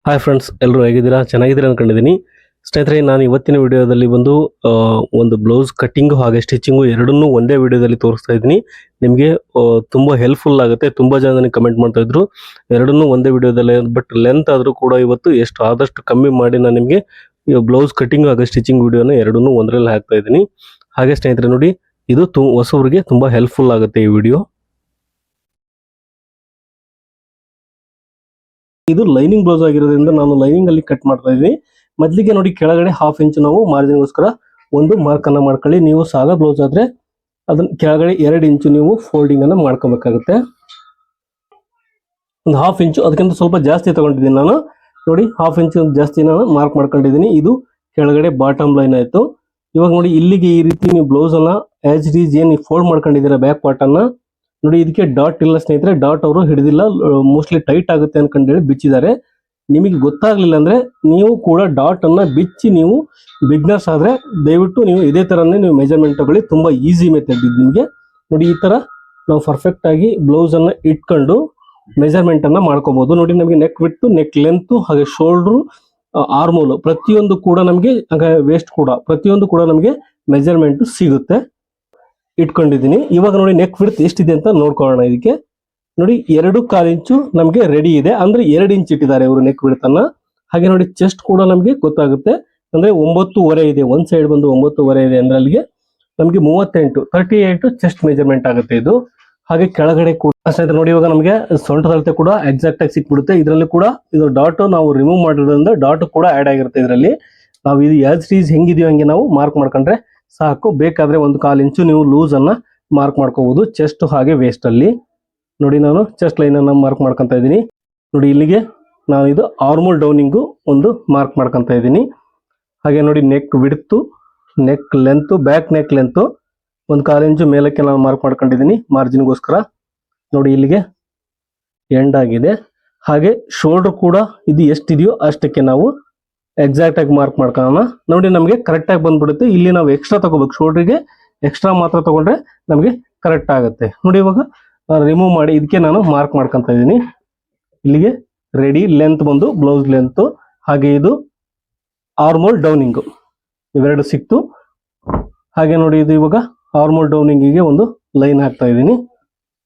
Hi friends, ಎಲ್ಲರೂ ಹೇಗಿದ್ದೀರಾ? ಚೆನ್ನಾಗಿದ್ದೀರಾ ಅನ್ಕೊಂಡಿದ್ದೀನಿ. ಸ್ನೇಹಿತರೆ, ನಾನು ಇವತ್ತಿನ ವಿಡಿಯೋದಲ್ಲಿ ಬಂದು ಒಂದು ಬ್ಲೌಸ್ ಕಟ್ಟಿಂಗು ಹಾಗೆ ಸ್ಟಿಚಿಂಗು ಎರಡನ್ನೂ ಒಂದೇ ವಿಡಿಯೋದಲ್ಲಿ ತೋರಿಸ್ತಾ ಇದ್ದೀನಿ. ನಿಮಗೆ ತುಂಬ ಹೆಲ್ಪ್ಫುಲ್ ಆಗುತ್ತೆ. ತುಂಬ ಜನ ನನಗೆ ಕಮೆಂಟ್ ಮಾಡ್ತಾ ಇದ್ರು ಎರಡನ್ನೂ ಒಂದೇ ವಿಡಿಯೋದಲ್ಲೇ, ಬಟ್ ಲೆಂತ್ ಆದರೂ ಕೂಡ ಇವತ್ತು ಎಷ್ಟು ಆದಷ್ಟು ಕಮ್ಮಿ ಮಾಡಿ ನಾನು ನಿಮಗೆ ಬ್ಲೌಸ್ ಕಟ್ಟಿಂಗ್ ಹಾಗೆ ಸ್ಟಿಚಿಂಗ್ ವಿಡಿಯೋನ ಎರಡನ್ನೂ ಒಂದರಲ್ಲಿ ಹಾಕ್ತಾ ಇದ್ದೀನಿ. ಹಾಗೆ ಸ್ನೇಹಿತರೆ ನೋಡಿ, ಇದು ಹೊಸಬರಿಗೆ ತುಂಬ ಹೆಲ್ಪ್ಫುಲ್ ಆಗುತ್ತೆ ಈ ವಿಡಿಯೋ. ಇದು ಲೈನಿಂಗ್ ಬ್ಲೌಸ್ ಆಗಿರೋದ್ರಿಂದ ನಾನು ಲೈನಿಂಗ್ ಅಲ್ಲಿ ಕಟ್ ಮಾಡ್ತಾ ಇದ್ದೀನಿ. ಮೊದಲಿಗೆ ನೋಡಿ, ಕೆಳಗಡೆ 1/2 ಇಂಚ್ ನಾವು ಮಾರ್ಜಿನ್ಗೋಸ್ಕರ ಒಂದು ಮಾರ್ಕ್ ಅನ್ನ ಮಾಡ್ಕೊಳ್ಳಿ. ನೀವು ಸಾದಾ ಬ್ಲೌಸ್ ಆದ್ರೆ ಅದನ್ನ ಕೆಳಗಡೆ 2 ಇಂಚು ನೀವು ಫೋಲ್ಡಿಂಗ್ ಅನ್ನ ಮಾಡ್ಕೋಬೇಕಾಗುತ್ತೆ. ಒಂದು 1/2 ಇಂಚು, ಅದಕ್ಕಿಂತ ಸ್ವಲ್ಪ ಜಾಸ್ತಿ ತಗೊಂಡಿದ್ದೀನಿ ನಾನು. ನೋಡಿ, 1/2 ಇಂಚು ಜಾಸ್ತಿ ನಾನು ಮಾರ್ಕ್ ಮಾಡ್ಕೊಂಡಿದ್ದೀನಿ. ಇದು ಕೆಳಗಡೆ ಬಾಟಮ್ ಲೈನ್ ಆಯ್ತು. ಇವಾಗ ನೋಡಿ, ಇಲ್ಲಿಗೆ ಈ ರೀತಿ ನೀವು ಬ್ಲೌಸ್ ಅನ್ನ ಆಸ್ ಇಟ್ ಈಸ್ ಏನು ಫೋಲ್ಡ್ ಮಾಡ್ಕೊಂಡಿದ್ದೀರಾ ಬ್ಯಾಕ್ ಪಾರ್ಟ್ ಅನ್ನ, ನೋಡಿ ಇದಕ್ಕೆ ಡಾಟ್ ಇಲ್ಲ ಸ್ನೇಹಿತರೆ. ಡಾಟ್ ಅವರು ಹಿಡಿದಿಲ್ಲ, ಮೋಸ್ಟ್ಲಿ ಟೈಟ್ ಆಗುತ್ತೆ ಅನ್ಕೊಂಡೇಳಿ ಬಿಚ್ಚಿದ್ದಾರೆ. ನಿಮಗೆ ಗೊತ್ತಾಗ್ಲಿಲ್ಲ ಅಂದ್ರೆ ನೀವು ಕೂಡ ಡಾಟ್ ಅನ್ನ ಬಿಚ್ಚಿ, ನೀವು ಬಿಗ್ನರ್ಸ್ ಆದ್ರೆ ದಯವಿಟ್ಟು ನೀವು ಇದೇ ತರನೇ ನೀವು ಮೆಜರ್ಮೆಂಟ್ ತಗೊಳ್ಳಿ. ತುಂಬಾ ಈಸಿ ಮೆಥಡ್ ಇದು ನಿಮಗೆ. ನೋಡಿ, ಈ ತರ ನಾವು ಪರ್ಫೆಕ್ಟ್ ಆಗಿ ಬ್ಲೌಸ್ ಅನ್ನ ಇಟ್ಕೊಂಡು ಮೆಜರ್ಮೆಂಟ್ ಅನ್ನ ಮಾಡ್ಕೋಬಹುದು. ನೋಡಿ, ನಮಗೆ ನೆಕ್ ವಿಡ್ತ್, ನೆಕ್ ಲೆಂತ್, ಹಾಗೆ ಶೋಲ್ಡರ್, ಆರ್ಮೋಲ್ ಪ್ರತಿಯೊಂದು ಕೂಡ ನಮಗೆ, ವೇಸ್ಟ್ ಕೂಡ ಪ್ರತಿಯೊಂದು ಕೂಡ ನಮಗೆ ಮೆಜರ್ಮೆಂಟ್ ಸಿಗುತ್ತೆ. ಇಟ್ಕೊಂಡಿದ್ದೀನಿ. ಇವಾಗ ನೋಡಿ, ನೆಕ್ ವಿಡ್ತ್ ಎಷ್ಟಿದೆ ಅಂತ ನೋಡ್ಕೊಳ್ಳೋಣ. ಇದಕ್ಕೆ ನೋಡಿ 2.25 ಇಂಚು ನಮಗೆ ರೆಡಿ ಇದೆ, ಅಂದ್ರೆ 2 ಇಂಚ್ ಇಟ್ಟಿದ್ದಾರೆ ಇವರು ನೆಕ್ ವಿಡ್ತ್ ಅನ್ನ. ಹಾಗೆ ನೋಡಿ, ಚೆಸ್ಟ್ ಕೂಡ ನಮಗೆ ಗೊತ್ತಾಗುತ್ತೆ, ಅಂದ್ರೆ 9.5 ಇದೆ. ಒಂದ್ ಸೈಡ್ ಬಂದು 9.5 ಇದೆ, ಅಂದ್ರೆ ಅಲ್ಲಿಗೆ ನಮಗೆ 38 ಚೆಸ್ಟ್ ಮೆಜರ್ಮೆಂಟ್ ಆಗುತ್ತೆ ಇದು. ಹಾಗೆ ಕೆಳಗಡೆ ಕೂಡ ಸ್ನೇಹಿತರೆ ನೋಡಿ, ಇವಾಗ ನಮಗೆ ಸೊಂಟದ ಅಳತೆ ಕೂಡ ಎಕ್ಸಾಕ್ಟ್ ಆಗಿ ಸಿಕ್ಬಿಡುತ್ತೆ. ಇದರಲ್ಲಿ ಕೂಡ ಇದು ಡಾಟ್ ನಾವು ರಿಮೂವ್ ಮಾಡಿರೋದ್ರಿಂದ ಡಾಟ್ ಕೂಡ ಆಡ್ ಆಗಿರುತ್ತೆ ಇದರಲ್ಲಿ. ನಾವು ಇದು ಆಸ್ ಇಟ್ ಈಸ್ ಹೆಂಗಿದೆಯೋ ಹಂಗೆ ನಾವು ಮಾರ್ಕ್ ಮಾಡ್ಕೊಂಡ್ರೆ ಸಾಕು. ಬೇಕಾದ್ರೆ 1/4 ಇಂಚು ನೀವು ಲೂಸ್ ಅನ್ನ ಮಾರ್ಕ್ ಮಾಡ್ಕೋಬಹುದು ಚೆಸ್ಟ್ ಹಾಗೆ ವೇಸ್ಟ್ ಅಲ್ಲಿ. ನೋಡಿ, ನಾನು ಚೆಸ್ಟ್ ಲೈನ್ ಅನ್ನ ಮಾರ್ಕ್ ಮಾಡ್ಕೊಂತ ಇದ್ದೀನಿ. ನೋಡಿ, ಇಲ್ಲಿಗೆ ನಾನು ಇದು ಆರ್ಮೋಲ್ ಡೌನಿಂಗು ಒಂದು ಮಾರ್ಕ್ ಮಾಡ್ಕೊಂತ ಇದ್ದೀನಿ. ಹಾಗೆ ನೋಡಿ, neck width, neck length, back neck length 1/4 ಇಂಚು ಮೇಲಕ್ಕೆ ನಾನು ಮಾರ್ಕ್ ಮಾಡ್ಕೊಂಡಿದ್ದೀನಿ ಮಾರ್ಜಿನ್ಗೋಸ್ಕರ. ನೋಡಿ, ಇಲ್ಲಿಗೆ ಎಂಡ್ ಆಗಿದೆ. ಹಾಗೆ ಶೋಲ್ಡರ್ ಕೂಡ ಇದು ಎಷ್ಟಿದೆಯೋ ಅಷ್ಟಕ್ಕೆ ನಾವು ಎಕ್ಸಾಕ್ಟ್ ಆಗಿ ಮಾರ್ಕ್ ಮಾಡ್ಕೊಳ್ಳೋಣ. ನೋಡಿ, ನಮಗೆ ಕರೆಕ್ಟ್ ಆಗಿ ಬಂದ್ಬಿಡುತ್ತೆ. ಇಲ್ಲಿ ನಾವು ಎಕ್ಸ್ಟ್ರಾ ತಗೋಬೇಕು, ಶೋಲ್ಡರ್ಗೆ ಎಕ್ಸ್ಟ್ರಾ ಮಾತ್ರ ತಗೊಂಡ್ರೆ ನಮಗೆ ಕರೆಕ್ಟ್ ಆಗುತ್ತೆ. ನೋಡಿ, ಇವಾಗ ರಿಮೂವ್ ಮಾಡಿ ಇದಕ್ಕೆ ನಾನು ಮಾರ್ಕ್ ಮಾಡ್ಕೊಂತ ಇದ್ದೀನಿ. ಇಲ್ಲಿಗೆ ರೆಡಿ. ಲೆಂತ್ ಬಂದು ಬ್ಲೌಸ್ ಲೆಂತ್, ಹಾಗೆ ಇದು ಆರ್ಮೋಲ್ ಡೌನಿಂಗ್ ಇವೆರಡು ಸಿಕ್ತು. ಹಾಗೆ ನೋಡಿ, ಇದು ಇವಾಗ ಆರ್ಮೋಲ್ ಡೌನಿಂಗಿಗೆ ಒಂದು ಲೈನ್ ಹಾಕ್ತಾ ಇದ್ದೀನಿ.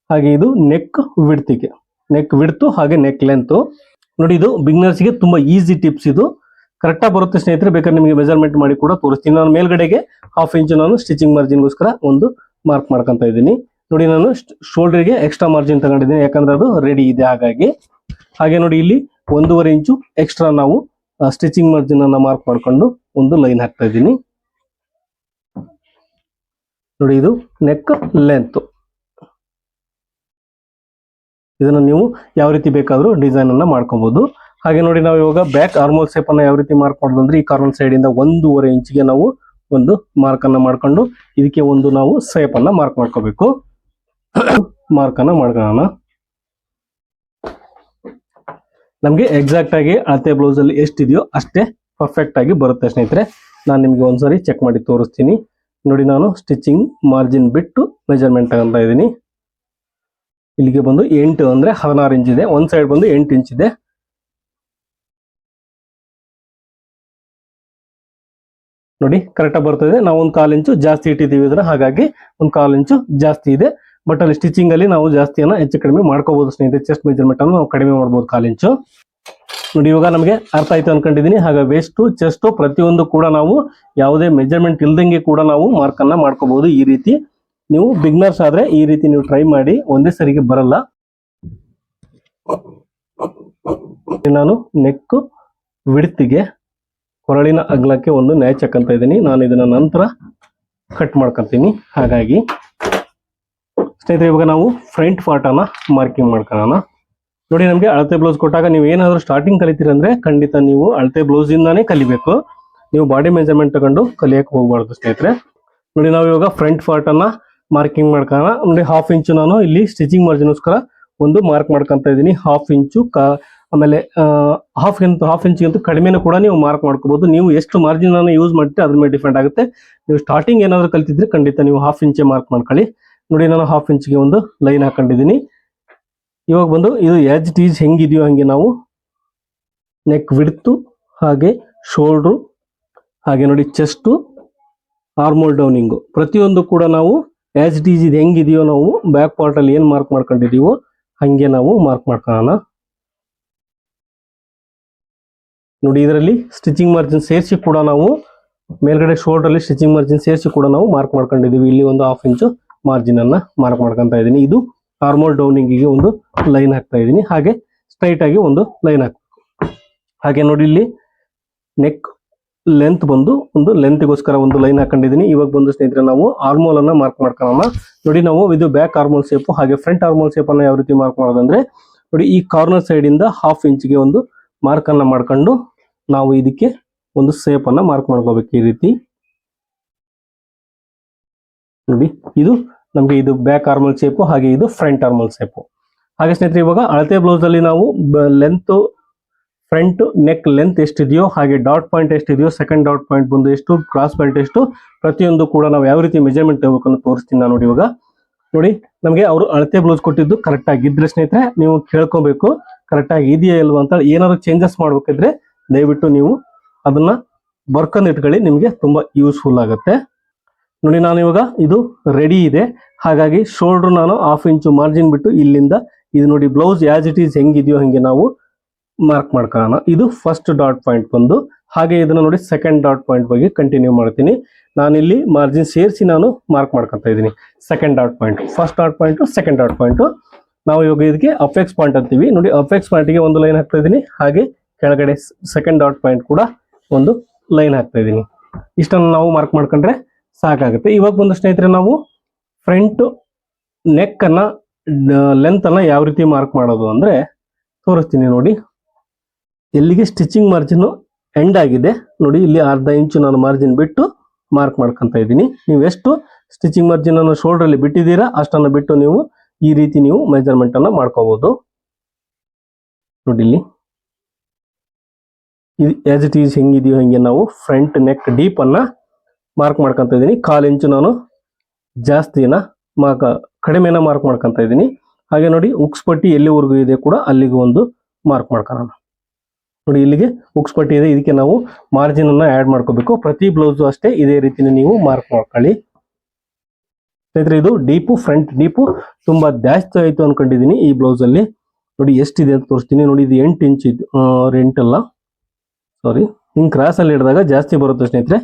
ಹಾಗೆ ಇದು ನೆಕ್ ವಿಡ್ತಿಗೆ, ನೆಕ್ ವಿಡ್ತು ಹಾಗೆ ನೆಕ್ ಲೆಂತ್. ನೋಡಿ, ಇದು ಬಿಗ್ನರ್ಸ್ಗೆ ತುಂಬಾ ಈಸಿ ಟಿಪ್ಸ್. ಇದು ಕರೆಕ್ಟ್ ಆಗಿ ಬರುತ್ತೆ ಸ್ನೇಹಿತರೆ. ಬೇಕಾದ್ರೆ ನಿಮಗೆ ಮೆಜರ್ಮೆಂಟ್ ಮಾಡಿ ಕೂಡ ತೋರಿಸ್ತೀನಿ. ನಾನು ಮೇಲ್ಗಡೆಗೆ 1/2 ಇಂಚು ನಾನು ಸ್ಟಿಚಿಂಗ್ ಮಾರ್ಜಿನ್ಗೋಸ್ಕರ ಒಂದು ಮಾರ್ಕ್ ಮಾಡ್ಕೊಂತ ಇದ್ದೀನಿ. ನೋಡಿ, ನಾನು ಶೋಲ್ಡರ್ಗೆ ಎಕ್ಸ್ಟ್ರಾ ಮಾರ್ಜಿನ್ ತಗೊಂಡಿದ್ದೀನಿ, ಯಾಕಂದ್ರೆ ಅದು ರೆಡಿ ಇದೆ ಹಾಗಾಗಿ. ಹಾಗೆ ನೋಡಿ, ಇಲ್ಲಿ 1.5 ಇಂಚು ಎಕ್ಸ್ಟ್ರಾ ನಾವು ಸ್ಟಿಚಿಂಗ್ ಮಾರ್ಜಿನ್ ಅನ್ನ ಮಾರ್ಕ್ ಮಾಡ್ಕೊಂಡು ಒಂದು ಲೈನ್ ಹಾಕ್ತಾ ಇದ್ದೀನಿ. ನೋಡಿ, ಇದು ನೆಕ್ ಲೆಂತ್. ಇದನ್ನ ನೀವು ಯಾವ ರೀತಿ ಬೇಕಾದ್ರೂ ಡಿಸೈನ್ ಅನ್ನ ಮಾಡ್ಕೋಬಹುದು. ಹಾಗೆ ನೋಡಿ, ನಾವು ಇವಾಗ ಬ್ಯಾಕ್ ಆರ್ಮೋಲ್ ಶೇಪ್ ಅನ್ನ ಯಾವ ರೀತಿ ಮಾರ್ಕ್ ಮಾಡೋದು ಅಂದ್ರೆ, ಈ ಕಾರ್ನರ್ ಸೈಡ್ ಇಂದ 1.5 ಇಂಚಿಗೆ ನಾವು ಒಂದು ಮಾರ್ಕ್ ಅನ್ನ ಮಾಡ್ಕೊಂಡು ಇದಕ್ಕೆ ಒಂದು ನಾವು ಶೇಪ್ ಅನ್ನ ಮಾರ್ಕ್ ಮಾಡ್ಕೋಬೇಕು. ಮಾರ್ಕ್ ಅನ್ನ ಮಾಡ್ಕೊಳ್ಳೋಣ. ನಮ್ಗೆ ಎಕ್ಸಾಕ್ಟ್ ಆಗಿ ಅಳತೆ ಬ್ಲೌಸ್ ಅಲ್ಲಿ ಎಷ್ಟಿದೆಯೋ ಅಷ್ಟೇ ಪರ್ಫೆಕ್ಟ್ ಆಗಿ ಬರುತ್ತೆ ಸ್ನೇಹಿತರೆ. ನಾನು ನಿಮ್ಗೆ ಒಂದ್ಸರಿ ಚೆಕ್ ಮಾಡಿ ತೋರಿಸ್ತೀನಿ. ನೋಡಿ, ನಾನು ಸ್ಟಿಚಿಂಗ್ ಮಾರ್ಜಿನ್ ಬಿಟ್ಟು ಮೆಜರ್ಮೆಂಟ್ ತಗೊಂತ ಇದ್ದೀನಿ. ಇಲ್ಲಿಗೆ ಬಂದು 8 ಅಂದ್ರೆ 16 ಇಂಚ್ ಇದೆ. ಒಂದ್ ಸೈಡ್ ಬಂದು 8 ಇಂಚ್ ಇದೆ. ನೋಡಿ, ಕರೆಕ್ಟ್ ಆಗಿ ಬರ್ತದೆ. ನಾವು 1/4 ಇಂಚು ಜಾಸ್ತಿ ಇಟ್ಟಿದ್ದೀವಿ ಇದನ್ನ, ಹಾಗಾಗಿ 1/4 ಇಂಚು ಜಾಸ್ತಿ ಇದೆ. ಬಟ್ ಅಲ್ಲಿ ಸ್ಟಿಚಿಂಗ್ ಅಲ್ಲಿ ನಾವು ಜಾಸ್ತಿಯನ್ನ ಹೆಚ್ಚು ಕಡಿಮೆ ಮಾಡ್ಕೋಬಹುದು ಸ್ನೇಹಿತರೆ. ಚೆಸ್ಟ್ ಮೆಜರ್ಮೆಂಟ್ ಅನ್ನು ನಾವು ಕಡಿಮೆ ಮಾಡಬಹುದು 1/4 ಇಂಚು. ನೋಡಿ, ಇವಾಗ ನಮಗೆ ಅರ್ಥ ಆಯ್ತು ಅನ್ಕೊಂಡಿದ್ದೀನಿ. ಹಾಗೆ ವೇಸ್ಟ್, ಚೆಸ್ಟ್ ಪ್ರತಿಯೊಂದು ಕೂಡ ನಾವು ಯಾವುದೇ ಮೆಜರ್ಮೆಂಟ್ ಇಲ್ದಂಗೆ ಕೂಡ ನಾವು ಮಾರ್ಕ್ ಅನ್ನ ಮಾಡ್ಕೋಬಹುದು. ಈ ರೀತಿ ನೀವು ಬಿಗ್ನರ್ಸ್ ಆದ್ರೆ ಈ ರೀತಿ ನೀವು ಟ್ರೈ ಮಾಡಿ, ಒಂದೇ ಸರಿಗೆ ಬರಲ್ಲ. ನಾನು ನೆಕ್ ವಿಡ್ತಿಗೆ ಕೊರಳಿನ ಅಗಲಕ್ಕೆ ಒಂದು ನ್ಯಾಚ್ ಹಾಕಂತ ಇದ್ದೀನಿ. ನಾನು ಇದನ್ನ ನಂತರ ಕಟ್ ಮಾಡ್ಕೊಂತೀನಿ. ಹಾಗಾಗಿ ಸ್ನೇಹಿತರೆ, ಇವಾಗ ನಾವು ಫ್ರಂಟ್ ಪಾರ್ಟ್ ಅನ್ನ ಮಾರ್ಕಿಂಗ್ ಮಾಡ್ಕೊಳ್ಳೋಣ. ನೋಡಿ, ನಮಗೆ ಅಳತೆ ಬ್ಲೌಸ್ ಕೊಟ್ಟಾಗ ನೀವು ಏನಾದರೂ ಸ್ಟಾರ್ಟಿಂಗ್ ಕಲಿತೀರಂದ್ರೆ ಖಂಡಿತ ನೀವು ಅಳತೆ ಬ್ಲೌಸ್ ಇಂದಾನೇ ಕಲಿಬೇಕು. ನೀವು ಬಾಡಿ ಮೆಜರ್ಮೆಂಟ್ ತಗೊಂಡು ಕಲಿಯಕ್ಕೆ ಹೋಗ್ಬಾರ್ದು ಸ್ನೇಹಿತರೆ. ನೋಡಿ, ನಾವು ಇವಾಗ ಫ್ರಂಟ್ ಪಾರ್ಟ್ ಅನ್ನ ಮಾರ್ಕಿಂಗ್ ಮಾಡ್ಕೊಳ್ಳೋಣ. ನೋಡಿ, 1/2 ಇಂಚು ನಾನು ಇಲ್ಲಿ ಸ್ಟಿಚಿಂಗ್ ಮಾರ್ಜಿನ್ಗೋಸ್ಕರ ಒಂದು ಮಾರ್ಕ್ ಮಾಡ್ಕೊಂತ ಇದ್ದೀನಿ. 1/2 ಇಂಚು ಆಮೇಲೆ 1/2 ಇಂಚಿಗಿಂತ ಕಡಿಮೆನೂ ಕೂಡ ನೀವು ಮಾರ್ಕ್ ಮಾಡ್ಕೋಬಹುದು. ನೀವು ಎಷ್ಟು ಮಾರ್ಜಿನ್ ಅನ್ನು ಯೂಸ್ ಮಾಡ್ತೀರಿ ಅದ್ರ ಮೇಲೆ ಡಿಪೆಂಡ್ ಆಗುತ್ತೆ. ನೀವು ಸ್ಟಾರ್ಟಿಂಗ್ ಏನಾದ್ರು ಕಲ್ತಿದ್ರೆ ಖಂಡಿತ ನೀವು 1/2 ಇಂಚೆ ಮಾರ್ಕ್ ಮಾಡ್ಕೊಳ್ಳಿ. ನೋಡಿ, ನಾನು 1/2 ಇಂಚಿಗೆ ಒಂದು ಲೈನ್ ಹಾಕೊಂಡಿದ್ದೀನಿ. ಇವಾಗ ಬಂದು ಇದು ಆಸ್ ಇಟ್ ಈಸ್ ಹೆಂಗಿದೆಯೋ ಹಂಗೆ ನಾವು ನೆಕ್ ವಿಡ್ತು, ಹಾಗೆ ಶೋಲ್ಡ್ರು, ಹಾಗೆ ನೋಡಿ ಚೆಸ್ಟು, ಆರ್ಮೋಲ್ ಡೌನಿಂಗು ಪ್ರತಿಯೊಂದು ಕೂಡ ನಾವು ಆಸ್ ಇಟ್ ಈಸ್ ಇದು ಹೆಂಗಿದೆಯೋ ನಾವು ಬ್ಯಾಕ್ ಪಾರ್ಟ್ ಅಲ್ಲಿ ಏನ್ ಮಾರ್ಕ್ ಮಾಡ್ಕೊಂಡಿದೀವೋ ಹಂಗೆ ನಾವು ಮಾರ್ಕ್ ಮಾಡ್ಕೊಳ್ಳೋಣ. ನೋಡಿ ಇದರಲ್ಲಿ ಸ್ಟಿಚಿಂಗ್ ಮಾರ್ಜಿನ್ ಸೇರಿಸಿ ಕೂಡ ನಾವು ಮೇಲ್ಗಡೆ ಶೋಲ್ಡರ್ ಅಲ್ಲಿ ಸ್ಟಿಚಿಂಗ್ ಮಾರ್ಜಿನ್ ಸೇರಿಸಿ ಕೂಡ ನಾವು ಮಾರ್ಕ್ ಮಾಡ್ಕೊಂಡಿದೀವಿ. ಇಲ್ಲಿ ಒಂದು 1/2 ಇಂಚು ಮಾರ್ಜಿನ್ ಅನ್ನ ಮಾರ್ಕ್ ಮಾಡ್ಕೊಂತ ಇದ್ದೀನಿ. ಇದು ಆರ್ಮೋಲ್ ಡೌನಿಂಗಿಗೆ ಒಂದು ಲೈನ್ ಹಾಕ್ತಾ ಇದ್ದೀನಿ, ಹಾಗೆ ಸ್ಟ್ರೈಟ್ ಆಗಿ ಒಂದು ಲೈನ್ ಹಾಕ್ಬೇಕು. ಹಾಗೆ ನೋಡಿ ಇಲ್ಲಿ ನೆಕ್ ಲೆಂತ್ ಬಂದು ಒಂದು ಲೆಂತ್ಗೋಸ್ಕರ ಒಂದು ಲೈನ್ ಹಾಕೊಂಡಿದ್ದೀನಿ. ಇವಾಗ ಬಂದು ಸ್ನೇಹಿತರೆ ನಾವು ಆರ್ಮೋಲ್ ಅನ್ನ ಮಾರ್ಕ್ ಮಾಡ್ಕೊಳ್ಳೋಣ. ನೋಡಿ ನಾವು ಇದು ಬ್ಯಾಕ್ ಆರ್ಮೋಲ್ ಶೇಪ್ ಹಾಗೆ ಫ್ರಂಟ್ ಆರ್ಮೋಲ್ ಶೇಪ್ ಅನ್ನ ಯಾವ ರೀತಿ ಮಾರ್ಕ್ ಮಾಡೋದಂದ್ರೆ, ನೋಡಿ ಈ ಕಾರ್ನರ್ ಸೈಡ್ ಇಂದ 1/2 ಇಂಚ್ಗೆ ಒಂದು ಮಾರ್ಕ್ ಅನ್ನ ಮಾಡ್ಕೊಂಡು ನಾವು ಇದಕ್ಕೆ ಒಂದು ಶೇಪ್ ಅನ್ನ ಮಾರ್ಕ್ ಮಾಡ್ಕೋಬೇಕು. ಈ ರೀತಿ ನೋಡಿ ಇದು ನಮ್ಗೆ ಇದು ಬ್ಯಾಕ್ ಆರ್ಮೋಲ್ ಶೇಪ್, ಹಾಗೆ ಇದು ಫ್ರಂಟ್ ಆರ್ಮೋಲ್ ಶೇಪ್. ಹಾಗೆ ಸ್ನೇಹಿತರೆ ಇವಾಗ ಅಳತೆ ಬ್ಲೌಸ್ ಅಲ್ಲಿ ನಾವು ಲೆಂತ್ ಫ್ರಂಟ್ ನೆಕ್ ಲೆಂತ್ ಎಷ್ಟಿದೆಯೋ, ಹಾಗೆ ಡಾಟ್ ಪಾಯಿಂಟ್ ಎಷ್ಟಿದೆಯೋ, ಸೆಕೆಂಡ್ ಡಾಟ್ ಪಾಯಿಂಟ್ ಬಂದು ಎಷ್ಟು, ಕ್ರಾಸ್ ಪಾಯಿಂಟ್ ಎಷ್ಟು, ಪ್ರತಿಯೊಂದು ಕೂಡ ನಾವು ಯಾವ ರೀತಿ ಮೆಜರ್ಮೆಂಟ್ ತಗೋಬೇಕನ್ನು ತೋರಿಸ್ತೀನಿ ನಾನು. ನೋಡಿ ಇವಾಗ ನೋಡಿ ನಮಗೆ ಅವರು ಅಳತೆ ಬ್ಲೌಸ್ ಕೊಟ್ಟಿದ್ದು ಕರೆಕ್ಟ್ ಆಗಿದ್ರೆ ಸ್ನೇಹಿತರೆ ನೀವು ಕೇಳ್ಕೊಬೇಕು ಕರೆಕ್ಟ್ ಆಗಿ ಇದೆಯಾ ಇಲ್ವಾ ಅಂತ. ಏನಾದ್ರು ಚೇಂಜಸ್ ಮಾಡ್ಬೇಕಿದ್ರೆ ದಯವಿಟ್ಟು ನೀವು ಅದನ್ನ ಬರ್ಕೊಂಡು ಇಟ್ಕೊಳ್ಳಿ, ನಿಮಗೆ ತುಂಬಾ ಯೂಸ್ಫುಲ್ ಆಗುತ್ತೆ. ನೋಡಿ ನಾನು ಇವಾಗ ಇದು ರೆಡಿ ಇದೆ, ಹಾಗಾಗಿ ಶೋಲ್ಡರ್ ನಾನು 1/2 ಇಂಚು ಮಾರ್ಜಿನ್ ಬಿಟ್ಟು ಇಲ್ಲಿಂದ ಇದು ನೋಡಿ ಬ್ಲೌಸ್ ಆಸ್ ಇಟ್ ಈಸ್ ಹೆಂಗಿದೆಯೋ ಹಂಗೆ ನಾವು ಮಾರ್ಕ್ ಮಾಡ್ಕೊಳ್ಳೋಣ. ಇದು ಫಸ್ಟ್ ಡಾಟ್ ಪಾಯಿಂಟ್ ಬಂದು, ಹಾಗೆ ಇದನ್ನ ನೋಡಿ ಸೆಕೆಂಡ್ ಡಾಟ್ ಪಾಯಿಂಟ್ ಬಗ್ಗೆ ಕಂಟಿನ್ಯೂ ಮಾಡ್ತೀನಿ. ನಾನಿಲ್ಲಿ ಮಾರ್ಜಿನ್ ಸೇರಿಸಿ ನಾನು ಮಾರ್ಕ್ ಮಾಡ್ಕೊತಾ ಇದ್ದೀನಿ. Second dot point, first dot point, second dot point. ನಾವು ಇವಾಗ ಇದಕ್ಕೆ ಅಪೆಕ್ಸ್ ಪಾಯಿಂಟ್ ಅಂತೀವಿ. ನೋಡಿ ಅಪೆಕ್ಸ್ ಪಾಯಿಂಟ್ಗೆ ಒಂದು ಲೈನ್ ಹಾಕ್ತಾ ಇದ್ದೀನಿ, ಹಾಗೆ ಕೆಳಗಡೆ ಸೆಕೆಂಡ್ ಡಾಟ್ ಪಾಯಿಂಟ್ ಕೂಡ ಒಂದು ಲೈನ್ ಹಾಕ್ತಾ ಇದ್ದೀನಿ. ಇಷ್ಟನ್ನು ನಾವು ಮಾರ್ಕ್ ಮಾಡ್ಕೊಂಡ್ರೆ ಸಾಕಾಗುತ್ತೆ. ಇವಾಗ ಬಂದು ಸ್ನೇಹಿತರೆ ನಾವು ಫ್ರಂಟ್ ನೆಕ್ ಅನ್ನ ಲೆಂತ್ ಅನ್ನ ಯಾವ ರೀತಿ ಮಾರ್ಕ್ ಮಾಡೋದು ಅಂದ್ರೆ ತೋರಿಸ್ತೀನಿ. ನೋಡಿ ಎಲ್ಲಿಗೆ ಸ್ಟಿಚಿಂಗ್ ಮಾರ್ಜಿನ್ ಎಂಡ್ ಆಗಿದೆ ನೋಡಿ, ಇಲ್ಲಿ 1/2 ಇಂಚು ನಾನು ಮಾರ್ಜಿನ್ ಬಿಟ್ಟು ಮಾರ್ಕ್ ಮಾಡ್ಕೊಂತ ಇದ್ದೀನಿ. ನೀವು ಎಷ್ಟು ಸ್ಟಿಚಿಂಗ್ ಮಾರ್ಜಿನ್ ಅನ್ನು ಶೋಲ್ಡರ್ ಅಲ್ಲಿ ಬಿಟ್ಟಿದ್ದೀರಾ ಅಷ್ಟನ್ನು ಬಿಟ್ಟು ನೀವು ಈ ರೀತಿ ನೀವು ಮೆಜರ್ಮೆಂಟ್ ಅನ್ನ ಮಾಡ್ಕೋಬಹುದು. ನೋಡಿ ಇಲ್ಲಿ ಆಸ್ ಇಟ್ ಈಸ್ ಹೆಂಗಿದೆಯೋ ಹಂಗೆ ನಾವು ಫ್ರಂಟ್ ನೆಕ್ ಡೀಪ್ ಅನ್ನ ಮಾರ್ಕ್ ಮಾಡ್ಕೊಂತ ಇದ್ದೀನಿ. 1/4 ಇಂಚು ನಾನು ಜಾಸ್ತಿನ ಕಡಿಮೆನ ಮಾರ್ಕ್ ಮಾಡ್ಕೊಂತ ಇದ್ದೀನಿ. ಹಾಗೆ ನೋಡಿ ಉಕ್ಸ್ ಪಟ್ಟಿ ಎಲ್ಲಿವರೆಗೂ ಇದೆ ಕೂಡ ಅಲ್ಲಿಗೆ ಒಂದು ಮಾರ್ಕ್ ಮಾಡ್ಕೊಳ್ಳೋಣ. ನೋಡಿ ಇಲ್ಲಿಗೆ ಉಕ್ಸ್ ಪಟ್ಟಿ ಇದೆ, ಇದಕ್ಕೆ ನಾವು ಮಾರ್ಜಿನ್ ಅನ್ನ ಆಡ್ ಮಾಡ್ಕೋಬೇಕು. ಪ್ರತಿ ಬ್ಲೌಸ್ ಅಷ್ಟೇ ಇದೇ ರೀತಿ ನೀವು ಮಾರ್ಕ್ ಮಾಡ್ಕೊಳ್ಳಿ. ಸ್ನೇಹಿತರೆ ಇದು ಡೀಪು, ಫ್ರಂಟ್ ಡೀಪು ತುಂಬಾ ಜಾಸ್ತಿ ಆಯ್ತು ಅನ್ಕೊಂಡಿದೀನಿ ಈ ಬ್ಲೌಸ್ ಅಲ್ಲಿ. ನೋಡಿ ಎಷ್ಟಿದೆ ಅಂತ ತೋರಿಸ್ತೀನಿ. ನೋಡಿ ಇದು 8 ಇಂಚ್ ಇದು 8 ಅಲ್ಲ ಸಾರಿ, ಹಿಂಗ್ ಕ್ರಾಸ್ ಅಲ್ಲಿ ಹಿಡಿದಾಗ ಜಾಸ್ತಿ ಬರುತ್ತೆ ಸ್ನೇಹಿತರೆ.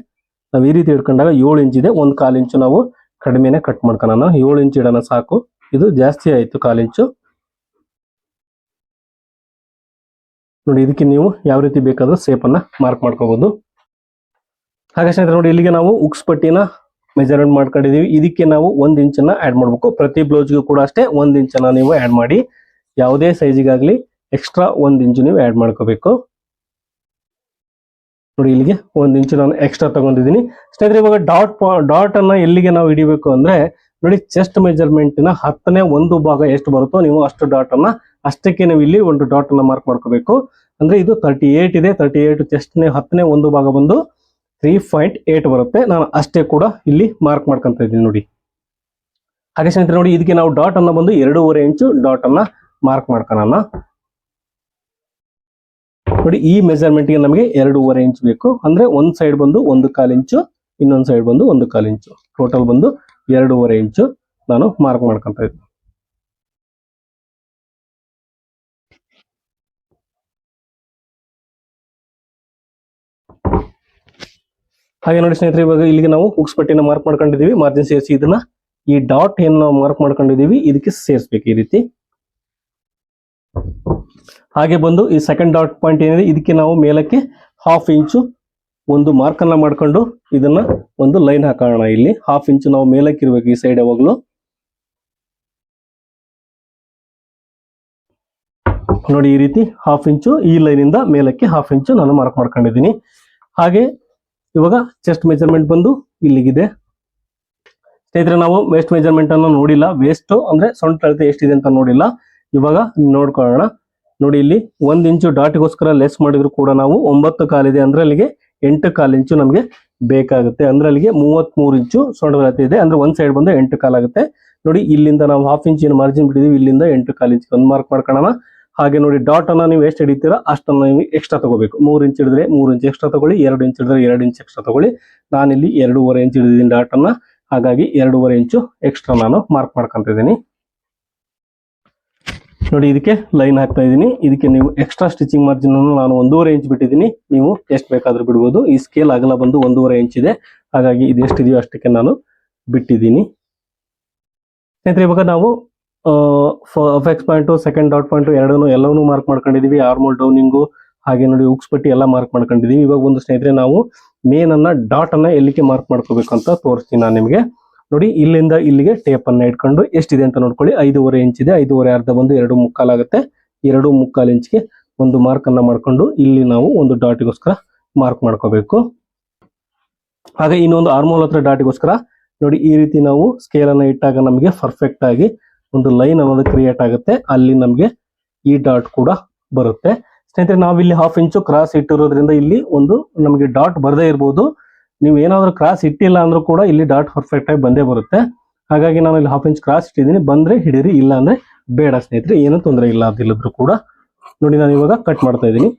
ನಾವು ಈ ರೀತಿ ಹಿಡ್ಕೊಂಡಾಗ 7 ಇಂಚ್ ಇದೆ, 1/4 ಇಂಚು ನಾವು ಕಡಿಮೆನೆ ಕಟ್ ಮಾಡ್ಕೊಳ್ಳೋಣ. 7 ಇಂಚ್ ಇಡೋಣ ಸಾಕು, ಇದು ಜಾಸ್ತಿ ಆಯ್ತು 1/4 ಇಂಚು. ನೋಡಿ ಇದಕ್ಕೆ ನೀವು ಯಾವ ರೀತಿ ಬೇಕಾದ್ರೂ ಸೇಪ್ ಅನ್ನ ಮಾರ್ಕ್ ಮಾಡ್ಕೋಬಹುದು. ಹಾಗೆ ಸ್ನೇಹಿತರೆ ನೋಡಿ ಇಲ್ಲಿಗೆ ನಾವು ಉಕ್ಸ್ ಪಟ್ಟಿನ ಮೆಜರ್ಮೆಂಟ್ ಮಾಡ್ಕೊಂಡಿದೀವಿ. ಇದಕ್ಕೆ ನಾವು 1 ಇಂಚನ್ನ ಆಡ್ ಮಾಡ್ಬೇಕು. ಪ್ರತಿ ಬ್ಲೌಸ್ಗೂ ಕೂಡ ಅಷ್ಟೇ 1 ಇಂಚನ್ನ ನೀವು ಆಡ್ ಮಾಡಿ, ಯಾವುದೇ ಸೈಜಿಗಾಗ್ಲಿ ಎಕ್ಸ್ಟ್ರಾ 1 ಇಂಚು ನೀವು ಆಡ್ ಮಾಡ್ಕೋಬೇಕು. ನೋಡಿ ಇಲ್ಲಿಗೆ 1 ಇಂಚು ನಾನು ಎಕ್ಸ್ಟ್ರಾ ತಗೊಂಡಿದ್ದೀನಿ. ಸ್ನೇಹಿತರೆ ಇವಾಗ ಡಾಟ್ ಅನ್ನ ಎಲ್ಲಿಗೆ ನಾವು ಹಿಡಿಬೇಕು ಅಂದ್ರೆ, ನೋಡಿ ಚೆಸ್ಟ್ ಮೆಜರ್ಮೆಂಟ್ ನ 10ನೇ 1 ಭಾಗ ಎಷ್ಟು ಬರುತ್ತೋ ನೀವು ಅಷ್ಟು ಡಾಟ್ ಅನ್ನ ಅಷ್ಟಕ್ಕೆ ನೀವು ಇಲ್ಲಿ ಒಂದು ಡಾಟ್ ಅನ್ನ ಮಾರ್ಕ್ ಮಾಡ್ಕೋಬೇಕು. ಅಂದ್ರೆ ಇದು 38 ಇದೆ, 38 ಚೆಸ್ಟ್ನೇ 10ನೇ 1 ಭಾಗ ಬಂದು 3.8 ಬರುತ್ತೆ. ನಾನು ಅಷ್ಟೇ ಕೂಡ ಇಲ್ಲಿ ಮಾರ್ಕ್ ಮಾಡ್ಕೊಂತ ಇದ್ದೀನಿ ನೋಡಿ. ಹಾಗೆ ಸ್ನೇಹಿತರೆ ನೋಡಿ ಇದಕ್ಕೆ ನಾವು ಡಾಟ್ ಅನ್ನ ಬಂದು 2.5 ಇಂಚು ಡಾಟ್ ಅನ್ನ ಮಾರ್ಕ್ ಮಾಡ್ಕೊಳ್ಳೋಣ. ನೋಡಿ ಈ ಮೆಜರ್ಮೆಂಟ್ ಗೆ ನಮಗೆ 2.5 ಇಂಚ್ ಬೇಕು. ಅಂದ್ರೆ ಒಂದ್ ಸೈಡ್ ಬಂದು 1/4 ಇಂಚು, ಇನ್ನೊಂದ್ ಸೈಡ್ ಬಂದು 1/4 ಇಂಚು, ಟೋಟಲ್ ಬಂದು 2.5 ಇಂಚು ನಾನು ಮಾರ್ಕ್ ಮಾಡ್ಕೊಂತ ಇದ್ದೀನಿ. ಹಾಗೆ ನೋಡಿ ಸ್ನೇಹಿತರೆ ಇವಾಗ ಇಲ್ಲಿಗೆ ನಾವು ಉಕ್ಸ್ ಪಟ್ಟಿನ ಮಾರ್ಕ್ ಮಾಡ್ಕೊಂಡಿದೀವಿ. ಮಾರ್ಜಿನ್ ಸೇರಿಸಿ ಇದನ್ನ ಈ ಡಾಟ್ ಏನ್ ನಾವು ಮಾರ್ಕ್ ಮಾಡ್ಕೊಂಡಿದೀವಿ ಇದಕ್ಕೆ ಸೇರಿಸ್ಬೇಕು ಈ ರೀತಿ. ಹಾಗೆ ಬಂದು ಈ ಸೆಕೆಂಡ್ ಡಾಟ್ ಪಾಯಿಂಟ್ ಏನಿದೆ ಇದಕ್ಕೆ ನಾವು ಮೇಲಕ್ಕೆ 1/2 ಇಂಚು ಒಂದು ಮಾರ್ಕ್ ಅನ್ನ ಮಾಡ್ಕೊಂಡು ಇದನ್ನ ಒಂದು ಲೈನ್ ಹಾಕೋಣ. ಇಲ್ಲಿ 1/2 ಇಂಚು ನಾವು ಮೇಲಕ್ಕೆ ಇರ್ಬೇಕು ಈ ಸೈಡ್ ಯಾವಾಗ್ಲೂ. ನೋಡಿ ಈ ರೀತಿ 1/2 ಇಂಚು ಈ ಲೈನ್ ಇಂದ ಮೇಲಕ್ಕೆ 1/2 ಇಂಚು ನಾನು ಮಾರ್ಕ್ ಮಾಡ್ಕೊಂಡಿದ್ದೀನಿ. ಹಾಗೆ ಇವಾಗ ಚೆಸ್ಟ್ ಮೆಜರ್ಮೆಂಟ್ ಬಂದು ಇಲ್ಲಿಗಿದೆ. ಸ್ನೇಹಿತರೆ ನಾವು ವೇಸ್ಟ್ ಮೆಜರ್ಮೆಂಟ್ ಅನ್ನು ನೋಡಿಲ್ಲ, ವೇಸ್ಟ್ ಅಂದ್ರೆ ಸೊಂಟ ಅಳತೆ ಎಷ್ಟಿದೆ ಅಂತ ನೋಡಿಲ್ಲ. ಇವಾಗ ನೋಡ್ಕೊಳ್ಳೋಣ. ನೋಡಿ ಇಲ್ಲಿ 1 ಇಂಚು ಡಾಟ್ಗೋಸ್ಕರ ಲೆಸ್ ಮಾಡಿದ್ರು ಕೂಡ ನಾವು 9.25 ಇದೆ, ಅಂದ್ರೆ ಅಲ್ಲಿಗೆ 8.25 ಇಂಚು ನಮಗೆ ಬೇಕಾಗುತ್ತೆ. ಅಂದ್ರೆ ಅಲ್ಲಿಗೆ 33 ಇಂಚು ಸೊಂಟದ ಅಳತೆ ಇದೆ, ಅಂದ್ರೆ ಒಂದ್ ಸೈಡ್ ಬಂದು 8.25 ಆಗುತ್ತೆ. ನೋಡಿ ಇಲ್ಲಿಂದ ನಾವು 1/2 ಇಂಚಿನ ಮಾರ್ಜಿನ್ ಬಿಟ್ಟಿದೀವಿ, ಇಲ್ಲಿಂದ 8.25 ಇಂಚ್ ಒಂದು ಮಾರ್ಕ್ ಮಾಡ್ಕೊಳ್ಳೋಣ. ಹಾಗೆ ನೋಡಿ ಡಾಟ್ ಅನ್ನ ನೀವು ಎಷ್ಟು ಹಿಡಿತೀರಾ ಅಷ್ಟನ್ನ ನೀವು ಎಕ್ಸ್ಟ್ರಾ ತಗೋಬೇಕು. 3 ಇಂಚ್ ಹಿಡಿದ್ರೆ 3 ಇಂಚ್ ಎಕ್ಸ್ಟ್ರಾ ತಗೊಳ್ಳಿ, 2 ಇಂಚ್ ಹಿಡಿದ್ರೆ 2 ಇಂಚ್ ಎಕ್ಸ್ಟ್ರಾ ತಗೊಳ್ಳಿ. ನಾನಿಲ್ಲಿ 2.5 ಇಂಚ್ ಹಿಡಿದಿದ್ದೀನಿ ಡಾಟ್ ಅನ್ನ, ಹಾಗಾಗಿ 2.5 ಇಂಚು ಎಕ್ಸ್ಟ್ರಾ ನಾನು ಮಾರ್ಕ್ ಮಾಡ್ಕೊಂತಿದ್ದೀನಿ. ನೋಡಿ ಇದಕ್ಕೆ ಲೈನ್ ಹಾಕ್ತಾ ಇದ್ದೀನಿ. ಇದಕ್ಕೆ ನೀವು ಎಕ್ಸ್ಟ್ರಾ ಸ್ಟಿಚಿಂಗ್ ಮಾರ್ಜಿನ್ ಅನ್ನು ನಾನು 1.5 ಇಂಚ್ ಬಿಟ್ಟಿದ್ದೀನಿ. ನೀವು ಎಷ್ಟು ಬೇಕಾದ್ರೂ ಬಿಡ್ಬೋದು. ಈ ಸ್ಕೇಲ್ ಅಗಲ ಬಂದು 1.5 ಇಂಚ್ ಇದೆ, ಹಾಗಾಗಿ ಇದು ಎಷ್ಟಿದೆಯೋ ಅಷ್ಟಕ್ಕೆ ನಾನು ಬಿಟ್ಟಿದ್ದೀನಿ. ಸ್ನೇಹಿತರೆ ಇವಾಗ ನಾವು ಅಫೆಕ್ಸ್ ಪಾಯಿಂಟ್, ಸೆಕೆಂಡ್ ಡಾಟ್ ಪಾಯಿಂಟ್ ಎಲ್ಲವನ್ನೂ ಮಾರ್ಕ್ ಮಾಡ್ಕೊಂಡಿದೀವಿ. ಆರ್ಮೋಲ್ ಡೌನಿಂಗು ಹಾಗೆ ನೋಡಿ ಉಕ್ಸ್ ಪಟ್ಟಿ ಎಲ್ಲ ಮಾರ್ಕ್ ಮಾಡ್ಕೊಂಡಿದೀವಿ. ಇವಾಗ ಒಂದು ಸ್ನೇಹಿತರೆ ನಾವು ಮೇನ್ ಅನ್ನ ಡಾಟ್ ಅನ್ನ ಎಲ್ಲಿಗೆ ಮಾರ್ಕ್ ಮಾಡ್ಕೋಬೇಕು ಅಂತ ತೋರಿಸ್ತೀನಿ ನಾನು ನಿಮಗೆ. ನೋಡಿ ಇಲ್ಲಿಂದ ಇಲ್ಲಿಗೆ ಟೇಪ್ ಅನ್ನ ಇಟ್ಕೊಂಡು ಎಷ್ಟಿದೆ ಅಂತ ನೋಡ್ಕೊಳ್ಳಿ. 5.5 ಇಂಚ್ ಇದೆ. 5.5 ಅರ್ಧ ಬಂದು 2.25 ಆಗುತ್ತೆ. 2.25 ಇಂಚ್ಗೆ ಒಂದು ಮಾರ್ಕ್ ಅನ್ನ ಮಾಡ್ಕೊಂಡು ಇಲ್ಲಿ ನಾವು ಒಂದು ಡಾಟಿಗೋಸ್ಕರ ಮಾರ್ಕ್ ಮಾಡ್ಕೋಬೇಕು. ಹಾಗೆ ಇನ್ನೊಂದು ಆರ್ಮೋಲ್ ಹತ್ರ ಡಾಟಿಗೋಸ್ಕರ ನೋಡಿ ಈ ರೀತಿ ನಾವು ಸ್ಕೇಲ್ ಅನ್ನ ಇಟ್ಟಾಗ ನಮಗೆ ಪರ್ಫೆಕ್ಟ್ ಆಗಿ ಒಂದು ಲೈನ್ ಅನ್ನೋದು ಕ್ರಿಯೇಟ್ ಆಗುತ್ತೆ. ಅಲ್ಲಿ ನಮಗೆ ಈ ಡಾಟ್ ಕೂಡ ಬರುತ್ತೆ. ಸ್ನೇಹಿತರೆ ನಾವಿಲ್ಲಿ 1/2 ಇಂಚು ಕ್ರಾಸ್ ಇಟ್ಟಿರೋದ್ರಿಂದ ಇಲ್ಲಿ ಒಂದು ನಮಗೆ ಡಾಟ್ ಬರದೇ ಇರ್ಬೋದು. ನೀವು ಏನಾದ್ರೂ ಕ್ರಾಸ್ ಇಟ್ಟಿಲ್ಲ ಅಂದ್ರೂ ಕೂಡ ಇಲ್ಲಿ ಡಾಟ್ ಪರ್ಫೆಕ್ಟ್ ಆಗಿ ಬಂದೇ ಬರುತ್ತೆ. ಹಾಗಾಗಿ ನಾನು ಇಲ್ಲಿ 1/2 ಇಂಚ್ ಕ್ರಾಸ್ ಇಟ್ಟಿದ್ದೀನಿ. ಬಂದ್ರೆ ಹಿಡೀರಿ, ಇಲ್ಲ ಅಂದ್ರೆ ಬೇಡ ಸ್ನೇಹಿತರೆ, ಏನೂ ತೊಂದರೆ ಇಲ್ಲ. ಅದಿಲ್ಲದ್ರು ಕೂಡ ನೋಡಿ ನಾನು ಇವಾಗ ಕಟ್ ಮಾಡ್ತಾ ಇದ್ದೀನಿ.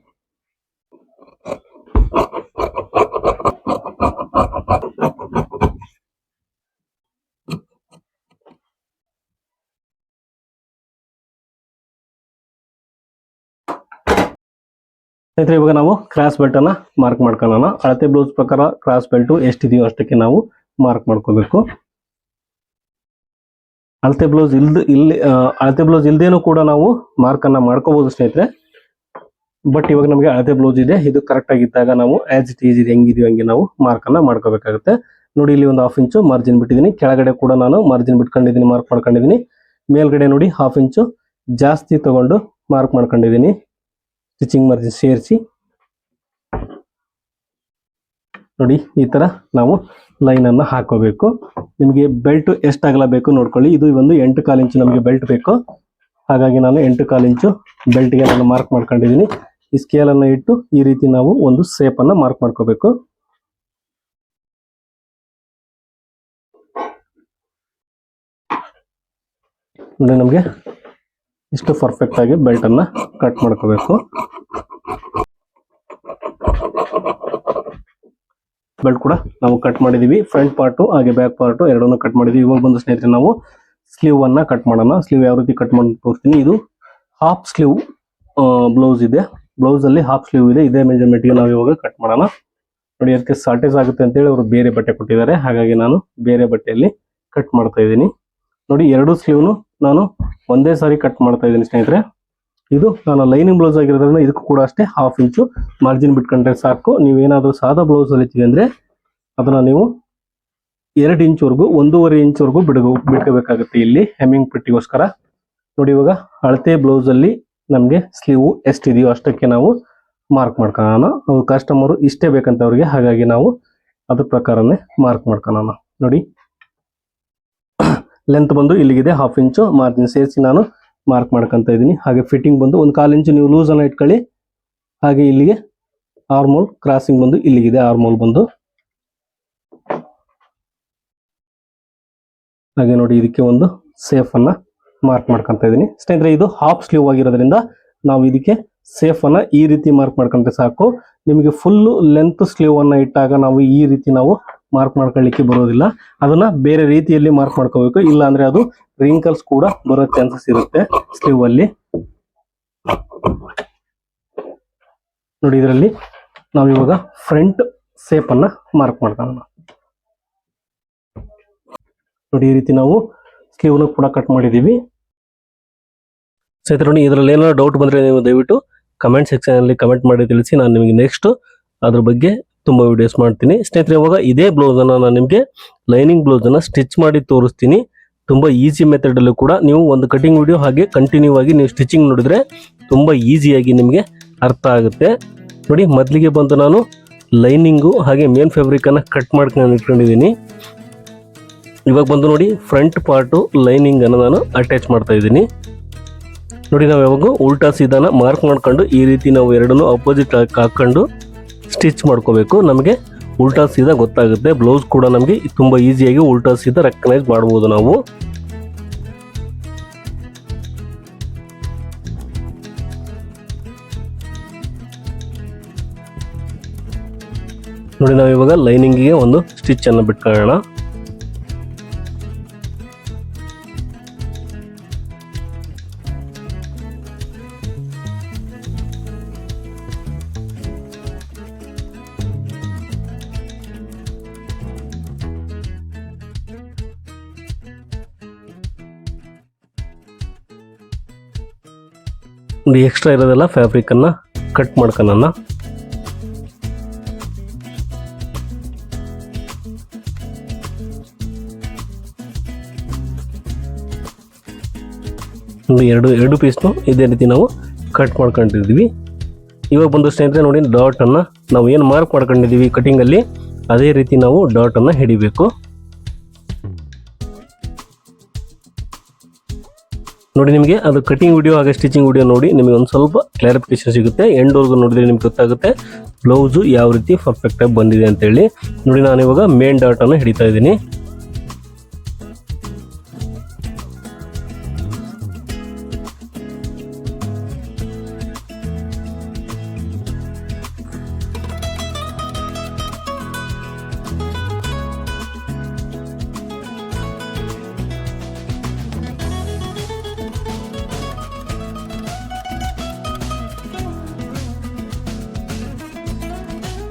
ಸ್ನೇಹಿತರೆ ಇವಾಗ ನಾವು ಕ್ರಾಸ್ ಬೆಲ್ಟ್ ಅನ್ನ ಮಾರ್ಕ್ ಮಾಡ್ಕೊಳ್ಳೋಣ. ಅಳತೆ ಬ್ಲೌಸ್ ಪ್ರಕಾರ ಕ್ರಾಸ್ ಬೆಲ್ಟ್ ಎಷ್ಟಿದೆಯೋ ಅಷ್ಟಕ್ಕೆ ನಾವು ಮಾರ್ಕ್ ಮಾಡ್ಕೋಬೇಕು. ಅಳತೆ ಬ್ಲೌಸ್ ಇಲ್ದೇನೂ ಕೂಡ ನಾವು ಮಾರ್ಕ್ ಅನ್ನ ಮಾಡ್ಕೋಬಹುದು ಸ್ನೇಹಿತರೆ. ಬಟ್ ಇವಾಗ ನಮಗೆ ಅಳತೆ ಬ್ಲೌಸ್ ಇದೆ, ಇದು ಕರೆಕ್ಟ್ ಆಗಿದ್ದಾಗ ನಾವು ಆಸ್ ಇಟ್ ಈಸ್ ಹೆಂಗಿದೆಯೋ ಹಂಗೆ ನಾವು ಮಾರ್ಕ್ ಅನ್ನ ಮಾಡ್ಕೋಬೇಕಾಗುತ್ತೆ. ನೋಡಿ ಇಲ್ಲಿ ಒಂದು 1/2 ಇಂಚು ಮಾರ್ಜಿನ್ ಬಿಟ್ಟಿದ್ದೀನಿ. ಕೆಳಗಡೆ ಕೂಡ ನಾನು ಮಾರ್ಜಿನ್ ಬಿಟ್ಕೊಂಡಿದ್ದೀನಿ, ಮಾರ್ಕ್ ಮಾಡ್ಕೊಂಡಿದ್ದೀನಿ. ಮೇಲ್ಗಡೆ ನೋಡಿ 1/2 ಇಂಚು ಜಾಸ್ತಿ ತಗೊಂಡು ಮಾರ್ಕ್ ಮಾಡ್ಕೊಂಡಿದ್ದೀನಿ. ಸ್ಟಿಚಿಂಗ್ ಮಾರ್ಜಿನ್ ಸೇರಿಸಿ ನೋಡಿ ಈ ತರ ನಾವು ಲೈನ್ ಅನ್ನ ಹಾಕೋಬೇಕು. ನಿಮಗೆ ಬೆಲ್ಟ್ ಎಷ್ಟಾಗಲ ಬೇಕು ನೋಡ್ಕೊಳ್ಳಿ. ಇದು ಒಂದು 8.25 ಇಂಚು ನಮಗೆ ಬೆಲ್ಟ್ ಬೇಕು, ಹಾಗಾಗಿ ನಾನು 8.25 ಇಂಚು ಬೆಲ್ಟ್ಗೆ ನಾನು ಮಾರ್ಕ್ ಮಾಡ್ಕೊಂಡಿದ್ದೀನಿ. ಈ ಸ್ಕೇಲ್ ಅನ್ನ ಇಟ್ಟು ಈ ರೀತಿ ನಾವು ಒಂದು ಶೇಪ್ ಅನ್ನ ಮಾರ್ಕ್ ಮಾಡ್ಕೋಬೇಕು. ನೋಡಿ ನಮಗೆ ಇಷ್ಟು ಪರ್ಫೆಕ್ಟ್ ಆಗಿ ಬೆಲ್ಟ್ ಅನ್ನ ಕಟ್ ಮಾಡ್ಕೋಬೇಕು. ಬೆಲ್ಟ್ ಕೂಡ ನಾವು ಕಟ್ ಮಾಡಿದೀವಿ. ಫ್ರಂಟ್ ಪಾರ್ಟ್ ಹಾಗೆ ಬ್ಯಾಕ್ ಪಾರ್ಟ್ ಎರಡನ್ನೂ ಕಟ್ ಮಾಡಿದೀವಿ. ಇವಾಗ ಬಂದು ಸ್ನೇಹಿತರೆ ನಾವು ಸ್ಲೀವ್ ಅನ್ನ ಕಟ್ ಮಾಡೋಣ. ಸ್ಲೀವ್ ಯಾವ ರೀತಿ ಕಟ್ ಮಾಡಿ ತೋರಿಸ್ತೀನಿ. ಇದು ಹಾಫ್ ಸ್ಲೀವ್ ಬ್ಲೌಸ್ ಇದೆ. ಬ್ಲೌಸ್ ಅಲ್ಲಿ ಹಾಫ್ ಸ್ಲೀವ್ ಇದೆ. ಇದೇ ಮೆಜರ್ಮೆಂಟ್ ಗೆ ನಾವು ಇವಾಗ ಕಟ್ ಮಾಡೋಣ. ನೋಡಿ ಅದಕ್ಕೆ ಶಾರ್ಟೇಜ್ ಆಗುತ್ತೆ ಅಂತ ಹೇಳಿ ಅವರು ಬೇರೆ ಬಟ್ಟೆ ಕೊಟ್ಟಿದ್ದಾರೆ, ಹಾಗಾಗಿ ನಾನು ಬೇರೆ ಬಟ್ಟೆಯಲ್ಲಿ ಕಟ್ ಮಾಡ್ತಾ ಇದ್ದೀನಿ. ನೋಡಿ ಎರಡು ಸ್ಲೀವ್ನು ನಾನು ಒಂದೇ ಸಾರಿ ಕಟ್ ಮಾಡ್ತಾ ಇದ್ದೀನಿ ಸ್ನೇಹಿತರೆ. ಇದು ನಾನು ಲೈನಿಂಗ್ ಬ್ಲೌಸ್ ಆಗಿರೋದ್ರಿಂದ ಇದಕ್ಕೂ ಕೂಡ ಅಷ್ಟೇ 1/2 ಇಂಚು ಮಾರ್ಜಿನ್ ಬಿಟ್ಕೊಂಡ್ರೆ ಸಾಕು. ನೀವೇನಾದ್ರೂ ಸಾದಾ ಬ್ಲೌಸ್ ಹೊಲಿತೀವಿ ಅಂದ್ರೆ ಅದನ್ನ ನೀವು 2 ಇಂಚ್ವರೆಗೂ 1.5 ಇಂಚ್ವರೆಗೂ ಬಿಟ್ಕೋಬೇಕಾಗುತ್ತೆ ಇಲ್ಲಿ ಹೆಮ್ಮಿಂಗ್ ಪಟ್ಟಿಗೋಸ್ಕರ. ನೋಡಿ ಇವಾಗ ಅಳತೆ ಬ್ಲೌಸ್ ಅಲ್ಲಿ ನಮ್ಗೆ ಸ್ಲೀವ್ ಎಷ್ಟಿದೆಯೋ ಅಷ್ಟಕ್ಕೆ ನಾವು ಮಾರ್ಕ್ ಮಾಡ್ಕೊಳ್ಳೋಣ. ಕಸ್ಟಮರ್ ಇಷ್ಟೇ ಬೇಕಂತ ಅವ್ರಿಗೆ, ಹಾಗಾಗಿ ನಾವು ಅದ್ರ ಪ್ರಕಾರನೇ ಮಾರ್ಕ್ ಮಾಡ್ಕೊಳ್ಳೋಣ. ನೋಡಿ ಲೆಂತ್ ಬಂದು ಇಲ್ಲಿಗಿದೆ 1/2 ಇಂಚು ಮಾರ್ಜಿನ್ ಸೇರಿಸಿ ನಾನು ಮಾರ್ಕ್ ಮಾಡ್ಕೊಂತ ಇದ್ದೀನಿ. ಹಾಗೆ ಫಿಟ್ಟಿಂಗ್ ಬಂದು 1/4 ಇಂಚು ನೀವು ಲೂಸ್ ಅನ್ನ ಇಟ್ಕೊಳ್ಳಿ. ಹಾಗೆ ಇಲ್ಲಿಗೆ ಆರ್ಮೋಲ್ ಕ್ರಾಸಿಂಗ್ ಬಂದು ಇಲ್ಲಿಗಿದೆ. ಆರ್ಮೋಲ್ ಬಂದು ಹಾಗೆ ನೋಡಿ ಇದಕ್ಕೆ ಒಂದು ಸೇಫ್ ಅನ್ನ ಮಾರ್ಕ್ ಮಾಡ್ಕೊಂತ ಇದ್ದೀನಿ ಸ್ನೇಹಿತರೆ. ಇದು ಹಾಫ್ ಸ್ಲೀವ್ ಆಗಿರೋದ್ರಿಂದ ನಾವು ಇದಕ್ಕೆ ಸೇಫ್ ಅನ್ನ ಈ ರೀತಿ ಮಾರ್ಕ್ ಮಾಡ್ಕೊಂಡ್ರೆ ಸಾಕು. ನಿಮಗೆ ಫುಲ್ ಲೆಂತ್ ಸ್ಲೀವ್ ಅನ್ನ ಇಟ್ಟಾಗ ನಾವು ಈ ರೀತಿ ನಾವು ಮಾರ್ಕ್ ಮಾಡ್ಕೊಳ್ಳಿಕ್ಕೆ ಬರೋದಿಲ್ಲ. ಅದನ್ನ ಬೇರೆ ರೀತಿಯಲ್ಲಿ ಮಾರ್ಕ್ ಮಾಡ್ಕೋಬೇಕು, ಇಲ್ಲ ಅಂದ್ರೆ ಅದು ರಿಂಕಲ್ಸ್ ಕೂಡ ಬರೋ ಚಾನ್ಸಸ್ ಇರುತ್ತೆ ಸ್ಲೀವ್ ಅಲ್ಲಿ. ನೋಡಿ ಇದರಲ್ಲಿ ನಾವು ಇವಾಗ ಫ್ರಂಟ್ ಸೇಪ್ ಅನ್ನ ಮಾರ್ಕ್ ಮಾಡ್ಕೊಳ್ಳೋಣ. ನೋಡಿ ಈ ರೀತಿ ನಾವು ಸ್ಲೀವ್ ನ ಕೂಡ ಕಟ್ ಮಾಡಿದೀವಿ ಸ್ನೇಹಿತರೆ. ನೋಡಿ ಇದರಲ್ಲಿ ಏನಾದ್ರು ಡೌಟ್ ಬಂದ್ರೆ ನೀವು ದಯವಿಟ್ಟು ಕಮೆಂಟ್ ಸೆಕ್ಷನ್ ಅಲ್ಲಿ ಕಮೆಂಟ್ ಮಾಡಿ ತಿಳಿಸಿ. ನಾನು ನಿಮಗೆ ನೆಕ್ಸ್ಟ್ ಅದ್ರ ಬಗ್ಗೆ ತುಂಬಾ ವಿಡಿಯೋಸ್ ಮಾಡ್ತೀನಿ ಸ್ನೇಹಿತರೆ. ಇವಾಗ ಇದೇ ಬ್ಲೌಸ್ ಅನ್ನ ನಾನು ನಿಮಗೆ ಲೈನಿಂಗ್ ಬ್ಲೌಸ್ ಅನ್ನ ಸ್ಟಿಚ್ ಮಾಡಿ ತೋರಿಸ್ತೀನಿ. ತುಂಬಾ ಈಸಿ ಮೆಥಡ್ ಅಲ್ಲೂ ಕೂಡ ನೀವು ಒಂದು ಕಟಿಂಗ್ ವಿಡಿಯೋ ಹಾಗೆ ಕಂಟಿನ್ಯೂ ಆಗಿ ನೀವು ಸ್ಟಿಚಿಂಗ್ ನೋಡಿದ್ರೆ ತುಂಬಾ ಈಸಿಯಾಗಿ ನಿಮಗೆ ಅರ್ಥ ಆಗುತ್ತೆ. ನೋಡಿ ಮೊದಲಿಗೆ ಬಂದು ನಾನು ಲೈನಿಂಗು ಹಾಗೆ ಮೇನ್ ಫ್ಯಾಬ್ರಿಕ್ ಅನ್ನ ಕಟ್ ಮಾಡ್ಕೊಂಡು ಇಟ್ಕೊಂಡಿದ್ದೀನಿ. ಇವಾಗ ಬಂದು ನೋಡಿ ಫ್ರಂಟ್ ಪಾರ್ಟು ಲೈನಿಂಗ್ ಅನ್ನು ನಾನು ಅಟ್ಯಾಚ್ ಮಾಡ್ತಾ ಇದ್ದೀನಿ. ನೋಡಿ ನಾವು ಯಾವಾಗ ಉಲ್ಟಾ ಸೀದಾನ ಮಾರ್ಕ್ ಮಾಡ್ಕೊಂಡು ಈ ರೀತಿ ನಾವು ಎರಡನ್ನೂ ಅಪೋಸಿಟ್ ಹಾಕೊಂಡು ಸ್ಟಿಚ್ ಮಾಡ್ಕೋಬೇಕು. ನಮಗೆ ಉಲ್ಟಾ ಸೀದಾ ಗೊತ್ತಾಗುತ್ತೆ. ಬ್ಲೌಸ್ ಕೂಡ ನಮಗೆ ತುಂಬಾ ಈಸಿಯಾಗಿ ಉಲ್ಟಾ ಸೀದಾ ರೆಕಗ್ನೈಸ್ ಮಾಡಬಹುದು ನಾವು. ನೋಡಿ ನಾವು ಇವಾಗ ಲೈನಿಂಗಿಗೆ ಒಂದು ಸ್ಟಿಚ್ ಅನ್ನು ಬಿಟ್ಕೊಳ್ಳೋಣ. ನೋಡಿ ಎಕ್ಸ್ಟ್ರಾ ಇರೋದೆಲ್ಲ ಫ್ಯಾಬ್ರಿಕ್ ಅನ್ನ ಕಟ್ ಮಾಡ್ಕೊಳ್ಳೋಣ. ಎರಡು ಪೀಸ್ನು ಇದೇ ರೀತಿ ನಾವು ಕಟ್ ಮಾಡ್ಕೊಂಡಿದ್ದೀವಿ. ಇವಾಗ ಬಂದು ಸ್ನೇಹಿತರೆ ನೋಡಿ, ಡಾಟ್ ಅನ್ನ ನಾವು ಏನು ಮಾರ್ಕ್ ಮಾಡ್ಕೊಂಡಿದ್ದೀವಿ ಕಟಿಂಗ್ ಅಲ್ಲಿ, ಅದೇ ರೀತಿ ನಾವು ಡಾಟ್ ಅನ್ನ ಹಿಡಿಬೇಕು. ನೋಡಿ ನಿಮಗೆ ಅದು ಕಟಿಂಗ್ ವಿಡಿಯೋ ಹಾಗೆ ಸ್ಟಿಚಿಂಗ್ ವಿಡಿಯೋ ನೋಡಿ ನಿಮಗೆ ಒಂದು ಸ್ವಲ್ಪ ಕ್ಲಾರಿಫಿಕೇಶನ್ ಸಿಗುತ್ತೆ. ಎಂಡ್ವರೆಗೂ ನೋಡಿದ್ರೆ ನಿಮ್ಗೆ ಗೊತ್ತಾಗುತ್ತೆ ಬ್ಲೌಸು ಯಾವ ರೀತಿ ಪರ್ಫೆಕ್ಟ್ ಆಗಿ ಬಂದಿದೆ ಅಂತೇಳಿ. ನೋಡಿ ನಾನು ಇವಾಗ ಮೇನ್ ಡಾಟ್ ಅನ್ನು ಹಿಡಿತಾ ಇದ್ದೀನಿ.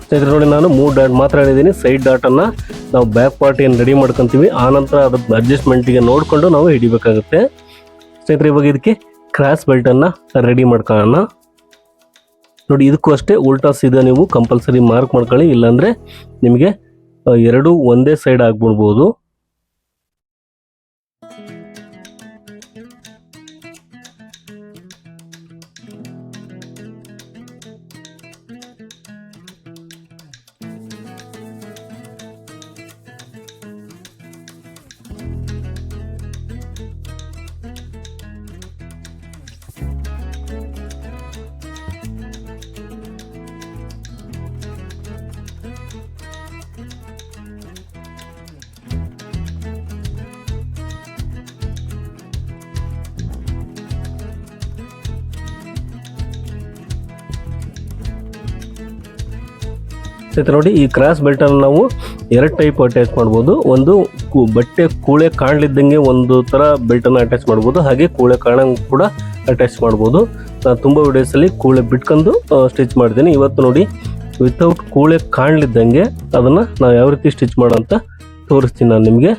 ಸ್ನೇಹಿತರೆ ನೋಡಿ, ನಾನು 3 ಡಾಟ್ ಮಾತ್ರ ಹೇಳಿದ್ದೀನಿ. ಸೈಡ್ ಡಾಟನ್ನು ನಾವು ಬ್ಯಾಕ್ ಪಾರ್ಟ್ ಏನು ರೆಡಿ ಮಾಡ್ಕೊತೀವಿ, ಆನಂತರ ಅದು ಅಡ್ಜಸ್ಟ್ಮೆಂಟಿಗೆ ನೋಡಿಕೊಂಡು ನಾವು ಹಿಡಿಬೇಕಾಗುತ್ತೆ. ಸ್ನೇಹಿತರೆ ಇವಾಗ ಇದಕ್ಕೆ ಕ್ರಾಸ್ ಬೆಲ್ಟನ್ನು ರೆಡಿ ಮಾಡ್ಕೊಳ್ಳೋಣ. ನೋಡಿ ಇದಕ್ಕೂ ಅಷ್ಟೇ ಉಲ್ಟಾ ಸೀದಾ ನೀವು ಕಂಪಲ್ಸರಿ ಮಾರ್ಕ್ ಮಾಡ್ಕೊಳ್ಳಿ, ಇಲ್ಲಾಂದರೆ ನಿಮಗೆ ಎರಡೂ ಒಂದೇ ಸೈಡ್ ಆಗ್ಬಿಡ್ಬೋದು. ನೋಡಿ ಈ ಕ್ರಾಸ್ ಬೆಲ್ಟ್ ಅನ್ನು ನಾವು 2 ಟೈಪ್ ಅಟ್ಯಾಚ್ ಮಾಡ್ಬೋದು. ಒಂದು ಬಟ್ಟೆ ಕೂಳೆ ಕಾಣಲಿದ್ದಂಗೆ ಒಂದು ತರ ಬೆಲ್ಟ್ ಅನ್ನು ಅಟ್ಯಾಚ್ ಮಾಡ್ಬೋದು, ಹಾಗೆ ಕೂಳೆ ಕಾಣಂಗೆ ಕೂಡ ಅಟ್ಯಾಚ್ ಮಾಡ್ಬೋದು. ನಾನು ತುಂಬ ವಿಡಿಯೋಸಲ್ಲಿ ಕೂಳೆ ಬಿಟ್ಕೊಂಡು ಸ್ಟಿಚ್ ಮಾಡಿದ್ದೀನಿ. ಇವತ್ತು ನೋಡಿ ವಿತೌಟ್ ಕೂಳೆ ಕಾಣಲಿದ್ದಂಗೆ ಅದನ್ನು ನಾವು ಯಾವ ರೀತಿ ಸ್ಟಿಚ್ ಮಾಡೋ ಅಂತ ತೋರಿಸ್ತೀನಿ ನಾನು ನಿಮಗೆ.